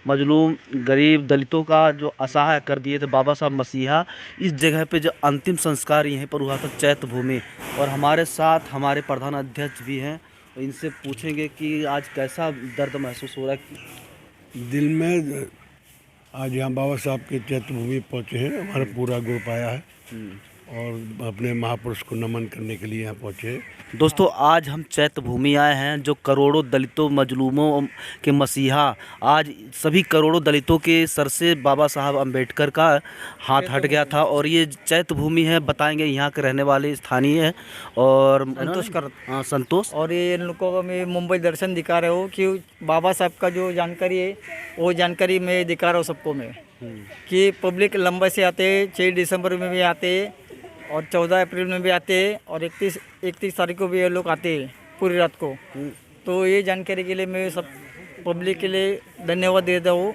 मजलूम गरीब दलितों का जो असहाय कर दिए थे बाबा साहब मसीहा, इस जगह पे जो अंतिम संस्कार यहीं पर हुआ था चैत्य भूमि। और हमारे साथ हमारे प्रधान अध्यक्ष भी हैं, इनसे पूछेंगे कि आज कैसा दर्द महसूस हो रहा है दिल में। आज यहाँ बाबा साहब के चैत्य भूमि पहुँचे हैं, हमारा पूरा ग्रुप आया है और अपने महापुरुष को नमन करने के लिए यहाँ पहुँचे हैं। दोस्तों, आज हम चैत्य भूमि आए हैं, जो करोड़ों दलितों मजलूमों के मसीहा, आज सभी करोड़ों दलितों के सर से बाबा साहब अम्बेडकर का हाथ हट गया था। और ये चैत्य भूमि है, बताएंगे यहाँ के रहने वाले स्थानीय है और हाँ संतोष। और ये इन लोगों को मैं मुंबई दर्शन दिखा रहा हूँ कि बाबा साहब का जो जानकारी है वो जानकारी मैं दिखा रहा हूँ सबको मैं, कि पब्लिक लंबे से आते, 6 दिसंबर में भी आते और 14 अप्रैल में भी आते हैं और 31 तारीख को भी ये लोग आते हैं पूरी रात को। तो ये जानकारी के लिए मैं सब पब्लिक के लिए धन्यवाद देता हूँ।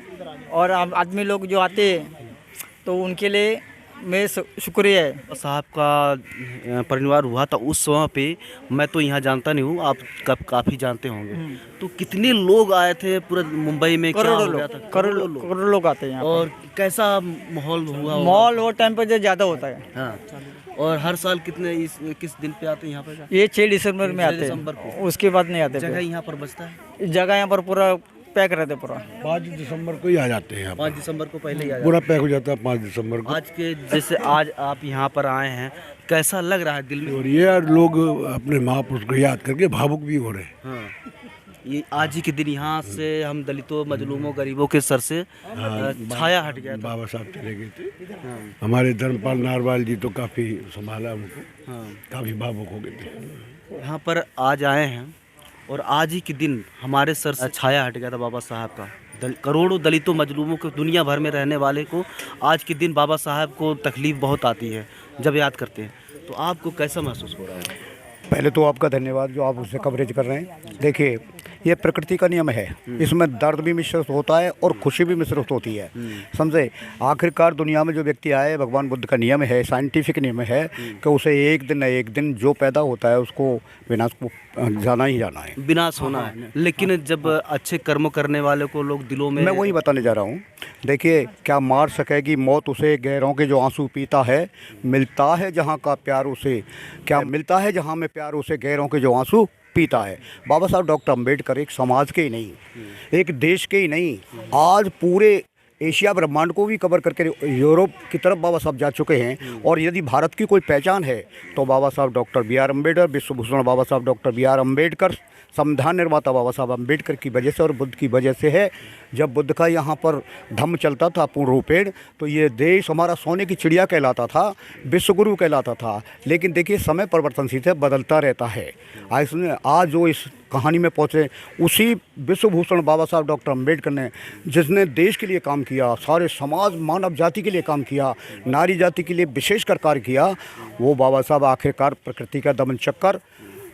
और आदमी लोग जो आते हैं तो उनके लिए मैं शुक्रिया है। साहब का परिवार हुआ था उस समय पे, मैं तो यहाँ जानता नहीं हूँ, आप काफ़ी जानते होंगे। तो कितने लोग आए थे पूरे मुंबई में? करोड़ों लोग, करोड़ों लोग आते हैं यहाँ। और कैसा माहौल हुआ? माहौल वो टाइम पर जो ज़्यादा होता है। हाँ। और हर साल किस दिन पे आते हैं यहाँ पर? ये 6 दिसंबर में आते हैं, उसके बाद नहीं आते। जगह यहाँ पर बचता है, जगह यहाँ पर पूरा पैक रहते पूरा। 5 दिसंबर को ही आ जाते हैं। 5 दिसंबर को पहले ही आ पूरा पैक हो जाता है 5 दिसंबर को। आज के जैसे आज आप यहाँ पर आए हैं, कैसा लग रहा है दिल में? और ये लोग अपने महापुरुष को याद करके भावुक भी हो रहे हैं। हाँ, ये आज ही के दिन यहाँ से हम दलितों मजलूमों गरीबों के सर से छाया हट गया था। बाबा साहब चले गए थे। हमारे धर्मपाल नारवाल जी तो काफ़ी संभाला उनको। हाँ, काफ़ी भावुक हो गए थे। यहाँ पर आज आए हैं और आज ही के दिन हमारे सर से छाया हट गया था बाबा साहब का। करोड़ों दलितों मजलूमों को, दुनिया भर में रहने वाले को आज के दिन बाबा साहब को तकलीफ़ बहुत आती है जब याद करते हैं। तो आपको कैसा महसूस हो रहा है? पहले तो आपका धन्यवाद जो आप उससे कवरेज कर रहे हैं। देखिए, ये प्रकृति का नियम है, इसमें दर्द भी मिश्रित होता है और खुशी भी मिश्रित होती है, समझे। आखिरकार दुनिया में जो व्यक्ति आए, भगवान बुद्ध का नियम है, साइंटिफिक नियम है कि उसे एक दिन न एक दिन जो पैदा होता है उसको विनाश को जाना ही जाना है, विनाश होना है। लेकिन जब अच्छे कर्म करने वाले को लोग दिलों में, मैं वही बताने जा रहा हूँ। देखिए, क्या मार सकेगी मौत उसे, गैरों के जो आंसू पीता है, मिलता है जहाँ का प्यार उसे, क्या मिलता है जहाँ में प्यार उसे, गैरों के जो आंसू पीता है। बाबा साहब डॉक्टर अम्बेडकर एक समाज के ही नहीं, एक देश के ही नहीं, आज पूरे एशिया ब्रह्मांड को भी कवर करके यूरोप की तरफ बाबा साहब जा चुके हैं। और यदि भारत की कोई पहचान है तो बाबा साहब डॉक्टर B.R. अम्बेडकर, विश्व भूषण बाबा साहब डॉक्टर B.R. अम्बेडकर, संविधान निर्माता बाबा साहब अम्बेडकर की वजह से और बुद्ध की वजह से है। जब बुद्ध का यहाँ पर धम्म चलता था पूर्ण रूपेण, तो ये देश हमारा सोने की चिड़िया कहलाता था, विश्वगुरु कहलाता था। लेकिन देखिए, समय परिवर्तनशील है, बदलता रहता है। आज जो इस कहानी में पहुँचे, उसी विश्व भूषण बाबा साहब डॉक्टर अम्बेडकर ने, जिसने देश के लिए काम किया, सारे समाज मानव जाति के लिए काम किया, नारी जाति के लिए विशेषकर कार्य किया, वो बाबा साहब आखिरकार प्रकृति का दमन चक्कर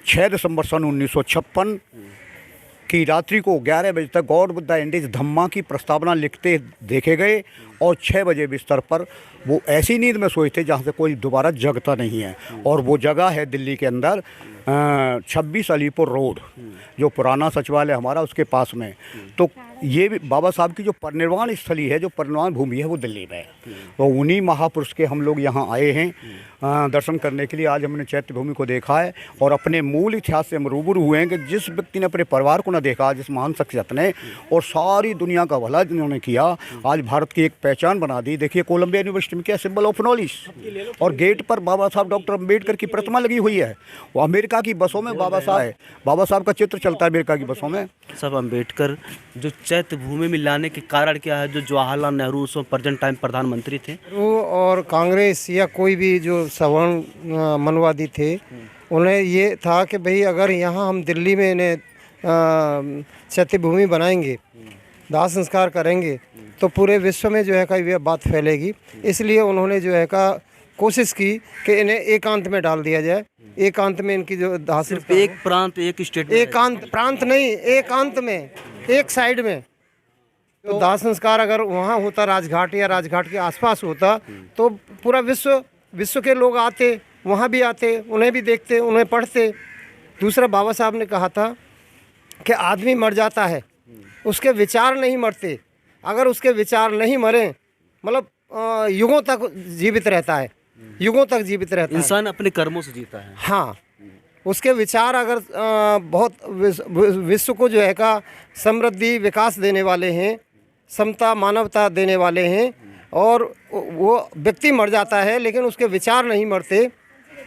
6 दिसंबर सन 1956 की रात्रि को 11 बजे तक गॉड बुद्धा इंडिज धम्मा की प्रस्तावना लिखते देखे गए। और 6 बजे बिस्तर पर वो ऐसी नींद में सोए थे जहाँ से कोई दोबारा जगता नहीं है। और वो जगह है दिल्ली के अंदर 26 अलीपुर रोड, जो पुराना सचिवालय हमारा उसके पास में। तो ये भी बाबा साहब की जो परिनिर्वाण स्थली है, जो परिनिर्वाण भूमि है, वो दिल्ली में है। तो उन्हीं महापुरुष के हम लोग यहाँ आए हैं दर्शन करने के लिए। आज हमने चैत्य भूमि को देखा है और अपने मूल इतिहास से हम रूबरू हुए हैं कि जिस व्यक्ति ने अपने परिवार को न देखा, जिस महान शख्सियत ने, और सारी दुनिया का भला जिन्होंने किया, आज भारत की एक पहचान बना दी। देखिए, कोलंबिया यूनिवर्सिटी में क्या सिंबल ऑफ नॉलेज, और गेट पर बाबा साहब डॉक्टर अम्बेडकर की प्रतिमा लगी हुई है। वो अमेरिका की बसों में बाबा साहब का चित्र चलता है अमेरिका की बसों में। सब अम्बेडकर जो चैत्य भूमि में लाने के कारण क्या है? जो जवाहरलाल नेहरू उस प्रेजेंट टाइम प्रधानमंत्री थे, और कांग्रेस या कोई भी जो सवर्ण मनवादी थे, उन्हें ये था कि भाई अगर यहाँ हम दिल्ली में इन्हें चैत्य भूमि बनाएंगे, दाह संस्कार करेंगे, तो पूरे विश्व में जो है का ये बात फैलेगी। इसलिए उन्होंने जो है का कोशिश की कि इन्हें एकांत में डाल दिया जाए। एकांत में इनकी जो दाह सिर्फ एक प्रांत, एक स्टेट, एकांत प्रांत नहीं, एकांत में, एक साइड में। तो दाह संस्कार अगर वहाँ होता, राजघाट या राजघाट के आसपास होता, तो पूरा विश्व के लोग आते, वहाँ भी आते, उन्हें भी देखते, उन्हें पढ़ते। दूसरा, बाबा साहब ने कहा था कि आदमी मर जाता है, उसके विचार नहीं मरते। अगर उसके विचार नहीं मरे, मतलब युगों तक जीवित रहता है, युगों तक जीवित रहता है। इंसान अपने कर्मों से जीता है। हाँ, उसके विचार अगर बहुत विश्व को जो है का समृद्धि विकास देने वाले हैं, समता मानवता देने वाले हैं, और वो व्यक्ति मर जाता है लेकिन उसके विचार नहीं मरते,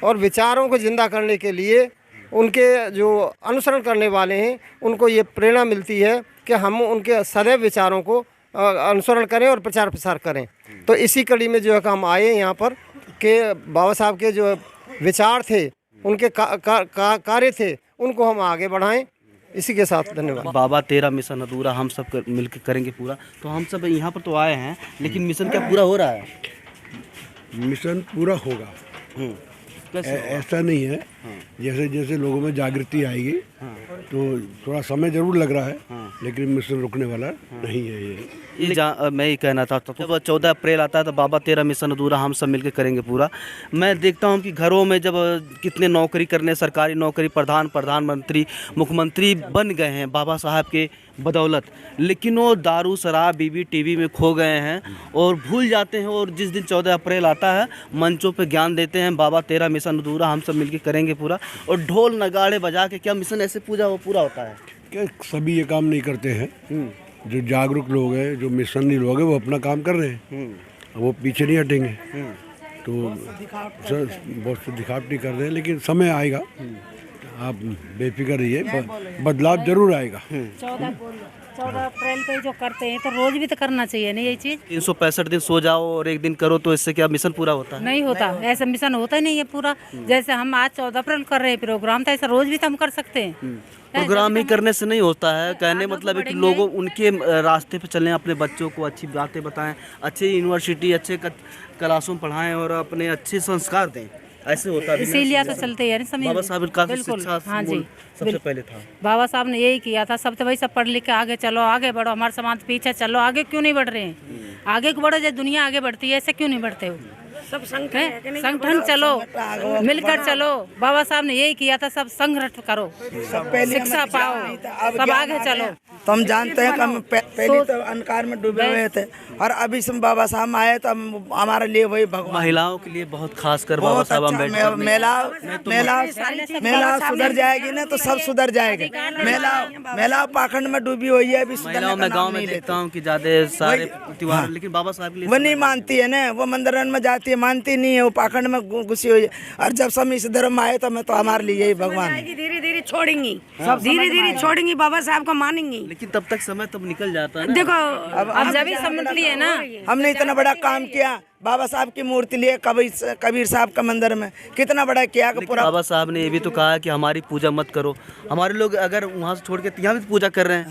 और विचारों को ज़िंदा करने के लिए उनके जो अनुसरण करने वाले हैं उनको ये प्रेरणा मिलती है कि हम उनके सदैव विचारों को अनुसरण करें और प्रचार प्रसार करें। तो इसी कड़ी में जो है कि हम आए यहाँ पर कि बाबा साहब के जो विचार थे, उनके कार्य थे, उनको हम आगे बढ़ाएं। इसी के साथ धन्यवाद। बाबा तेरा मिशन अधूरा हम सब मिलकर करेंगे पूरा। तो हम सब यहाँ पर तो आए हैं, लेकिन मिशन क्या पूरा हो रहा है? मिशन पूरा होगा, ऐसा नहीं है। जैसे जैसे लोगों में जागृति आएगी तो थोड़ा समय जरूर लग रहा है, लेकिन मिशन रुकने वाला नहीं है ये। मैं ये कहना चाहता हूँ, जब 14 अप्रैल आता है तो बाबा तेरा मिशन अधूरा हम सब मिलकर करेंगे पूरा। मैं देखता हूँ कि घरों में जब कितने नौकरी करने, सरकारी नौकरी, प्रधानमंत्री, मुख्यमंत्री बन गए हैं बाबा साहब के बदौलत, लेकिन वो दारू शराब बीवी टीवी में खो गए हैं और भूल जाते हैं। और जिस दिन 14 अप्रैल आता है मंचों पे ज्ञान देते हैं, बाबा तेरा मिशन अधूरा हम सब मिलकर करेंगे पूरा, और ढोल नगाड़े बजा के क्या मिशन ऐसे पूरा होता है। क्या सभी ये काम नहीं करते हैं? जो जागरूक लोग हैं, जो मिशनरी लोग हैं, वो अपना काम कर रहे हैं, वो पीछे नहीं हटेंगे। तो बहुत से दिखावट नहीं कर रहे हैं, लेकिन समय आएगा, आप बेफिक्र रहिए, बदलाव जरूर आएगा। 14 अप्रैल पे जो करते हैं तो रोज भी तो करना चाहिए ना ये चीज। 365 दिन सो जाओ और एक दिन करो तो इससे क्या मिशन पूरा होता है? नहीं होता, ऐसा मिशन होता ही नहीं है पूरा। जैसे हम आज 14 अप्रैल कर रहे हैं प्रोग्राम, तो ऐसा रोज भी तो हम कर सकते हैं। प्रोग्राम ही करने से नहीं होता है। कहने मतलब है कि लोगों उनके रास्ते पे चलें, अपने बच्चों को अच्छी बातें बताएं, अच्छी यूनिवर्सिटी, अच्छे क्लासों में पढ़ाएं और अपने अच्छे संस्कार दें। ऐसे होता है, इसीलिए तो चलते हैं बाबा साहब का शिक्षा सबसे पहले था। बाबा साहब ने यही किया था, सब तो भाई सब पढ़ लिख के आगे चलो, आगे बढ़ो, हमारे समाज पीछे चलो। आगे क्यों नहीं बढ़ रहे हैं? आगे को बढ़ो, जब दुनिया आगे बढ़ती है, ऐसे क्यों नहीं बढ़ते हो? सब संगठन चलो, मिलकर चलो। बाबा साहब ने यही किया था, सब संगठन करो, शिक्षा पाओ, सब आगे चलो। तो हम जानते हैं कि हम पहले तो अंधकार में डूबे हुए थे, और अभी से बाबा साहब आए तो हमारे लिए वही भगवान। महिलाओं के लिए बहुत खास कर बाबा साहब अम्बेडकर। मेला सुधर जाएगी ना तो सब सुधर जाएगा। मेला पाखंड में डूबी हुई है, अभी महिलाओं में गाँव में देखता हूँ कि ज्यादा सारे त्योहार, लेकिन बाबा साहब के लिए वो नहीं मानती है ना, वो मंदिर में जाती है, मानती नहीं है, वो पाखंड में घुसी हुई है। और जब सब इस धर्म में आए तो मैं तो हमारे लिए यही भगवान है। धीरे धीरे छोड़ेंगी, धीरे छोड़ेंगी, बाबा साहब को मानेंगी। लेकिन तब तक समय तब निकल जाता है ना। देखो अब जब भी समझ लिए ना, हमने इतना बड़ा काम किया, बाबा साहब की मूर्ति लिए कबीर साहब का मंदिर में, कितना बड़ा किया कि पूरा। बाबा साहब ने ये भी तो कहा कि हमारी पूजा मत करो। हमारे लोग अगर वहाँ से छोड़ के यहाँ भी पूजा कर रहे हैं,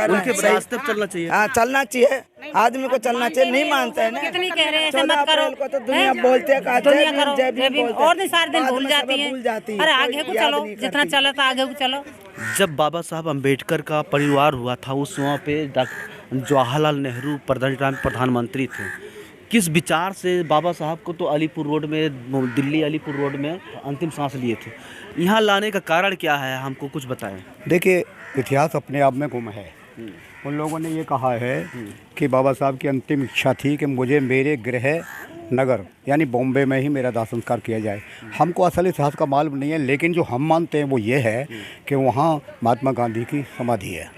उनके रास्ते पर चलना चाहिए। हाँ, चलना चाहिए, आदमी को चलना चाहिए, नहीं मानते हैं ना। कितनी कह रहे हैं ऐसे मत करो, को तो दुनिया बोलते हैं, दुनिया करो, और नहीं सारे दिन भूल जाती है। अरे आगे को चलो, जितना चला था आगे को चलो। जब बाबा साहब अम्बेडकर का परिवार हुआ था, उस वहाँ पे जवाहरलाल नेहरू प्रधानमंत्री थे। किस विचार से बाबा साहब को तो अलीपुर रोड में, दिल्ली अलीपुर रोड में अंतिम सांस लिए थे, यहाँ लाने का कारण क्या है, हमको कुछ बताएं। देखिए, इतिहास अपने आप में गुम है। उन लोगों ने ये कहा है कि बाबा साहब की अंतिम इच्छा थी कि मुझे मेरे गृह नगर यानी बॉम्बे में ही मेरा दाह संस्कार किया जाए। हमको असल इतिहास का मालूम नहीं है, लेकिन जो हम मानते हैं वो ये है कि वहाँ महात्मा गांधी की समाधि है,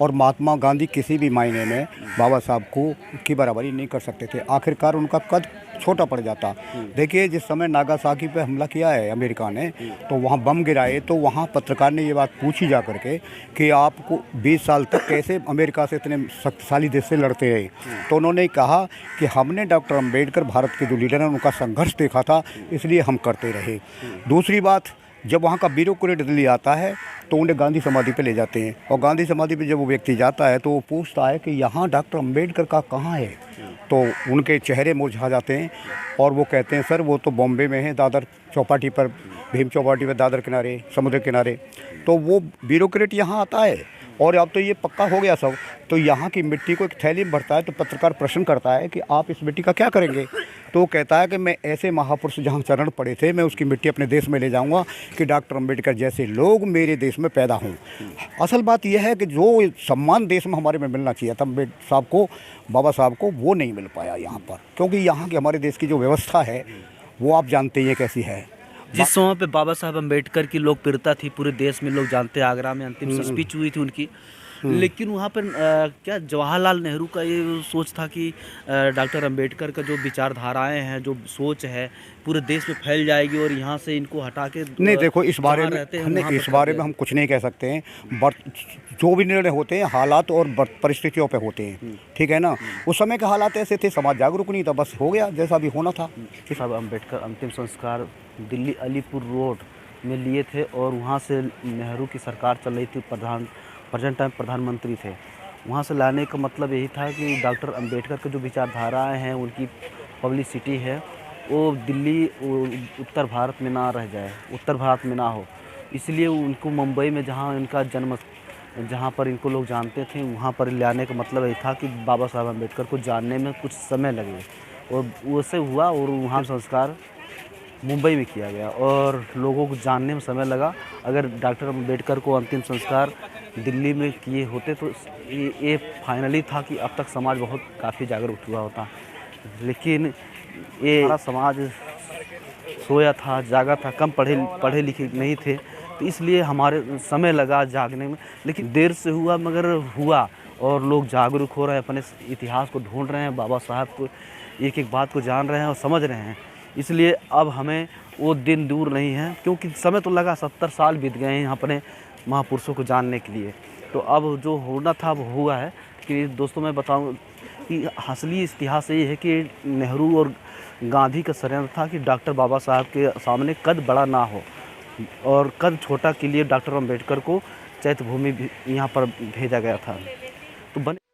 और महात्मा गांधी किसी भी मायने में बाबा साहब को की बराबरी नहीं कर सकते थे। आखिरकार उनका कद छोटा पड़ जाता। देखिए, जिस समय नागासाकी पे हमला किया है अमेरिका ने, तो वहाँ बम गिराए, तो वहाँ पत्रकार ने ये बात पूछी जा करके कि आपको 20 साल तक कैसे अमेरिका से इतने शक्तिशाली देश से लड़ते रहे। तो उन्होंने कहा कि हमने डॉक्टर अम्बेडकर, भारत के जो लीडर हैं, उनका संघर्ष देखा था, इसलिए हम करते रहे। दूसरी बात, जब वहाँ का ब्यूरोक्रेट दिल्ली आता है तो उन्हें गांधी समाधि पे ले जाते हैं, और गांधी समाधि पे जब वो व्यक्ति जाता है तो वो पूछता है कि यहाँ डॉक्टर अम्बेडकर का कहाँ है, तो उनके चेहरे मुरझा जाते हैं और वो कहते हैं, सर वो तो बॉम्बे में है, दादर चौपाटी पर, भीम चौपाटी पर, दादर किनारे, समुद्र किनारे। तो वो ब्यूरोक्रेट यहाँ आता है, और अब तो ये पक्का हो गया सब, तो यहाँ की मिट्टी को एक थैली में भरता है। तो पत्रकार प्रश्न करता है कि आप इस मिट्टी का क्या करेंगे? तो वो कहता है कि मैं ऐसे महापुरुष जहाँ चरण पड़े थे, मैं उसकी मिट्टी अपने देश में ले जाऊँगा कि डॉक्टर अम्बेडकर जैसे लोग मेरे देश देश में पैदा हूँ। असल बात यह है कि जो सम्मान देश में हमारे में मिलना चाहिए था अम्बेडकर साहब को, बाबा साहब को, वो नहीं मिल पाया यहाँ पर, क्योंकि यहाँ की हमारे देश की जो व्यवस्था है वो आप जानते ही हैं कैसी है। जिस समय पे बाबा साहब अम्बेडकर की लोकप्रियता थी पूरे देश में, लोग जानते हैं, आगरा में अंतिम स्पीच हुई थी उनकी, लेकिन वहाँ पर क्या जवाहरलाल नेहरू का ये सोच था कि डॉक्टर अम्बेडकर का जो विचारधाराएं हैं, जो सोच है, पूरे देश में फैल जाएगी और यहाँ से इनको हटा के नहीं, देखो इस बारे जहाँ में रहते हैं नहीं, वहाँ इस पर बारे कर में हम कुछ नहीं कह सकते हैं। जो भी निर्णय होते हैं हालात और परिस्थितियों पे होते हैं, ठीक है ना। उस समय के हालात ऐसे थे, समाज जागरूक नहीं था, बस हो गया जैसा भी होना था। साहब अम्बेडकर अंतिम संस्कार दिल्ली अलीपुर रोड में लिए थे और वहाँ से नेहरू की सरकार चल रही थी, प्रेजेंट टाइम प्रधानमंत्री थे। वहाँ से लाने का मतलब यही था कि डॉक्टर अम्बेडकर के जो विचारधाराएं हैं, उनकी पब्लिसिटी है, वो दिल्ली उत्तर भारत में ना रह जाए, उत्तर भारत में ना हो। इसलिए उनको मुंबई में जहाँ इनका जन्म, जहाँ पर इनको लोग जानते थे, वहाँ पर लाने का मतलब यही था कि बाबा साहब अम्बेडकर को जानने में कुछ समय लगे, और वैसे हुआ और वहाँ संस्कार मुंबई में किया गया और लोगों को जानने में समय लगा। अगर डॉक्टर अम्बेडकर को अंतिम संस्कार दिल्ली में किए होते तो ये फाइनली था कि अब तक समाज बहुत काफ़ी जागरूक हुआ होता, लेकिन ये हमारा समाज सोया था, जागा था, कम पढ़े लिखे नहीं थे, तो इसलिए हमारे समय लगा जागने में, लेकिन देर से हुआ मगर हुआ और लोग जागरूक हो रहे हैं, अपने इतिहास को ढूंढ रहे हैं, बाबा साहब को एक एक बात को जान रहे हैं और समझ रहे हैं। इसलिए अब हमें वो दिन दूर नहीं है, क्योंकि समय तो लगा, 70 साल बीत गए हैं अपने महापुरुषों को जानने के लिए। तो अब जो होना था वो हुआ है। कि दोस्तों मैं बताऊं कि असली इतिहास ये है कि नेहरू और गांधी का षड्यंत्र था कि डॉक्टर बाबा साहब के सामने कद बड़ा ना हो और कद छोटा के लिए डॉक्टर अम्बेडकर को चैत्य भूमि यहाँ पर भेजा गया था। तो बने